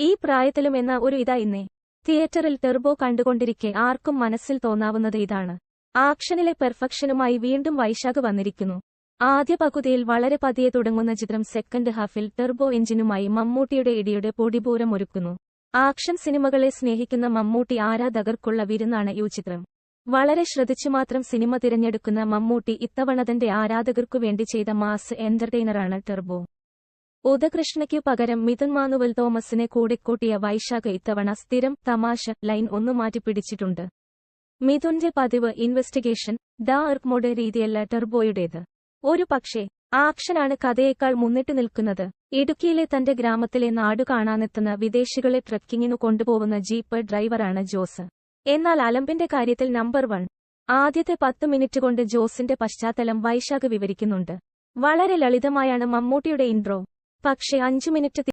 ഈ പ്രായത്തിലും എന്ന ഒരു ഇതാ ഇന്നേ. തിയേറ്ററിൽ ടെർബോ കണ്ടുകൊണ്ടിരിക്കെ ആർക്കും മനസ്സിൽ തോന്നാവുന്നത് ഇതാണ്. ആക്ഷനിലെ പെർഫെക്ഷനുമായി വീണ്ടും വൈശാഖ് വന്നിരിക്കുന്നു. ആദ്യ പകുതിയിൽ വളരെ പതിയെ തുടങ്ങുന്ന ചിത്രം സെക്കൻഡ് ഹാഫിൽ ടെർബോ എഞ്ചിനുമായി മമ്മൂട്ടിയുടെ ഇടിയുടെ പൊടിപൂരം ഒരുക്കുന്നു. ആക്ഷൻ സിനിമകളെ സ്നേഹിക്കുന്ന മമ്മൂട്ടി ആരാധകർക്കുള്ള വിരുന്നാണ് ഈ ചിത്രം. വളരെ ശ്രദ്ധിച്ചു മാത്രം സിനിമ തിരഞ്ഞെടുക്കുന്ന മമ്മൂട്ടി ഇത്തവണ തന്റെ ആരാധകർക്കു വേണ്ടി ചെയ്ത മാസ് എന്റർടൈനറാണ് ടെർബോ. ഉദയകൃഷ്ണയ്ക്കു പകരം മിഥുൻ മാനുവൽ തോമസിനെ കൂടെക്കൂട്ടിയ വൈശാഖ് ഇത്തവണ സ്ഥിരം തമാശ ലൈൻ ഒന്നു മാറ്റിപ്പിടിച്ചിട്ടുണ്ട്. മിഥുന്റെ പതിവ് ഇൻവെസ്റ്റിഗേഷൻ ഡാർക്ക് മോഡ് രീതിയല്ല ടെർബോയുടേത്. ഒരു പക്ഷേ ആക്ഷനാണ് കഥയേക്കാൾ മുന്നിട്ട് നിൽക്കുന്നത്. ഇടുക്കിയിലെ തന്റെ ഗ്രാമത്തിലെ നാടു കാണാനെത്തുന്ന വിദേശികളെ ട്രെക്കിങ്ങിനു കൊണ്ടുപോകുന്ന ജീപ്പ് ഡ്രൈവറാണ് ജോസ്. എന്നാൽ അലമ്പിന്റെ കാര്യത്തിൽ നമ്പർ 1. ആദ്യത്തെ 10 മിനിറ്റ് കൊണ്ട് ജോസിന്റെ പശ്ചാത്തലം വൈശാഖ് വിവരിക്കുന്നുണ്ട്. വളരെ ലളിതമായാണ് മമ്മൂട്ടിയുടെ ഇൻട്രോ. പക്ഷേ 5 മിനിറ്റ്